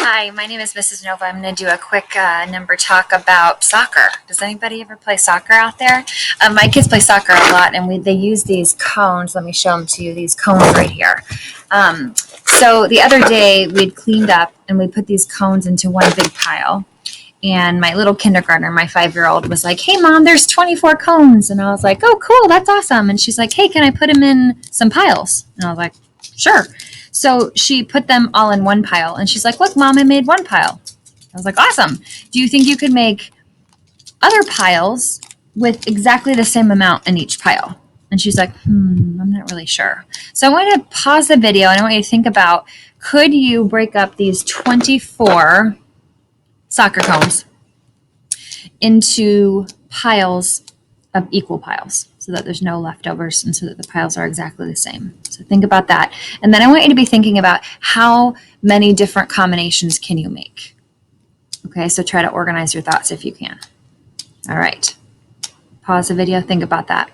Hi, my name is Mrs. Nova. I'm going to do a quick number talk about soccer. Does anybody ever play soccer out there? My kids play soccer a lot, and they use these cones. Let me show them to you. These cones right here. So the other day we'd cleaned up and we put these cones into one big pile. And my little kindergartner, my 5-year-old, was like, "Hey, Mom, there's 24 cones." And I was like, "Oh, cool, that's awesome." And she's like, "Hey, can I put them in some piles?" And I was like, "Sure." So she put them all in one pile. And she's like, "Look, Mom, I made one pile." I was like, "Awesome. Do you think you could make other piles with exactly the same amount in each pile?" And she's like, I'm not really sure. So I want to pause the video and I want you to think about, could you break up these 24 soccer cones into piles of equal piles so that there's no leftovers and so that the piles are exactly the same? So think about that. And then I want you to be thinking about how many different combinations can you make? Okay, so try to organize your thoughts if you can. All right, pause the video, think about that.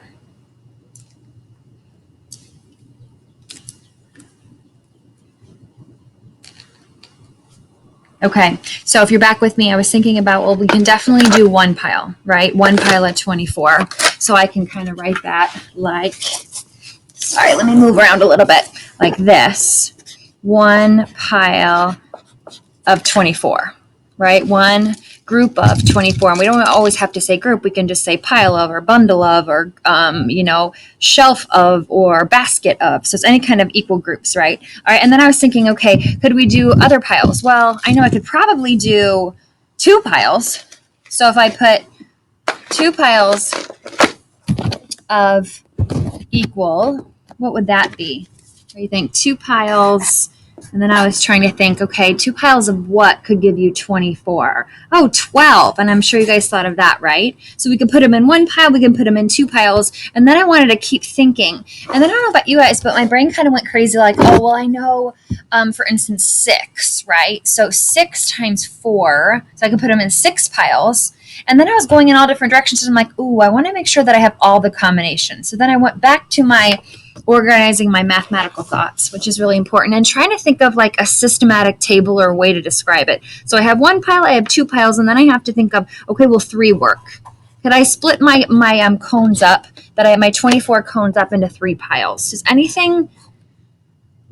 Okay, so if you're back with me, I was thinking about, well, we can definitely do one pile, right? One pile at 24. So I can kind of write that like, sorry, let me move around a little bit, like this. One pile of 24, right? One group of 24. And we don't always have to say group. We can just say pile of or bundle of or, shelf of or basket of. So it's any kind of equal groups, right? All right. And then I was thinking, okay, could we do other piles? Well, I know I could probably do 2 piles. So if I put 2 piles of equal, what would that be? What do you think? 2 piles. And then I was trying to think, okay, 2 piles of what could give you 24? Oh, 12. And I'm sure you guys thought of that, right? So we could put them in one pile, we can put them in 2 piles. And then I wanted to keep thinking. And then I don't know about you guys, but my brain kind of went crazy like, oh, well, I know, for instance, 6, right? So 6 times 4. So I could put them in 6 piles. And then I was going in all different directions. And I'm like, ooh, I want to make sure that I have all the combinations. So then I went back to my organizing my mathematical thoughts, which is really important, and trying to think of like a systematic table or a way to describe it. So I have one pile, I have 2 piles, and then I have to think of, okay, will 3 work? Could I split my cones up, that I have my 24 cones up into 3 piles? Does anything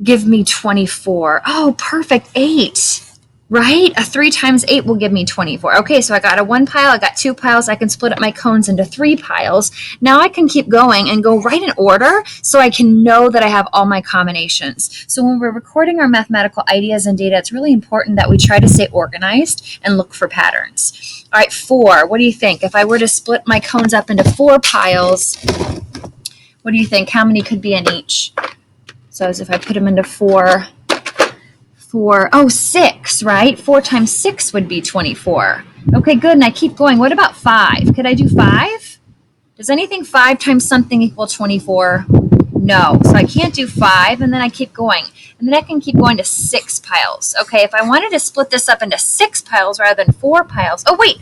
give me 24? Oh, perfect, 8. Right? A 3 times 8 will give me 24. Okay, so I got a 1 pile, I got 2 piles, I can split up my cones into 3 piles. Now I can keep going and go right in order so I can know that I have all my combinations. So when we're recording our mathematical ideas and data, it's really important that we try to stay organized and look for patterns. All right, 4. What do you think? If I were to split my cones up into 4 piles, what do you think? How many could be in each? So as if I put them into 4, 6, right? 4 times 6 would be 24. Okay, good. And I keep going. What about 5? Could I do 5? Does anything 5 times something equal 24? No. So I can't do 5. And then I keep going. And then I can keep going to 6 piles. Okay, if I wanted to split this up into 6 piles rather than 4 piles. Oh, wait.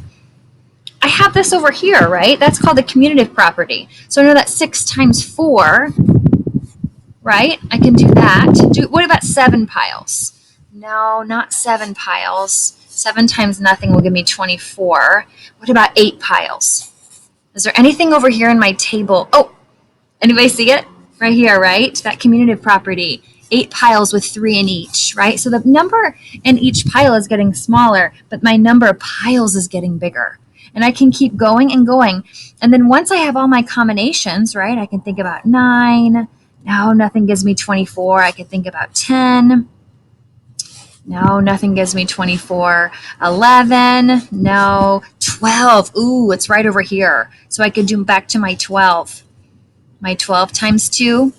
I have this over here, right? That's called the commutative property. So I know that 6 times 4, right? I can do that. What about 7 piles? No, not 7 piles. 7 times nothing will give me 24. What about 8 piles? Is there anything over here in my table? Oh, anybody see it? Right here, right? That commutative property. 8 piles with 3 in each, right? So the number in each pile is getting smaller, but my number of piles is getting bigger. And I can keep going and going. And then once I have all my combinations, right, I can think about 9. No, nothing gives me 24. I could think about 10. No, nothing gives me 24. 11. No. 12. Ooh, it's right over here. So I could do back to my 12. My 12 times 2.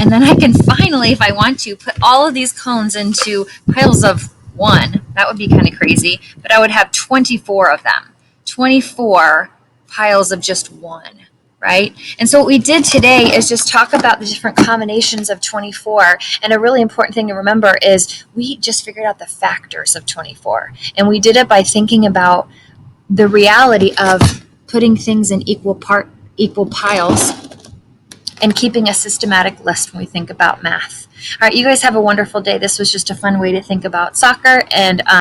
And then I can finally, if I want to, put all of these cones into piles of 1. That would be kind of crazy. But I would have 24 of them. 24 piles of just 1. Right? And so what we did today is just talk about the different combinations of 24. And a really important thing to remember is we just figured out the factors of 24. And we did it by thinking about the reality of putting things in equal piles and keeping a systematic list when we think about math. All right, you guys have a wonderful day. This was just a fun way to think about soccer and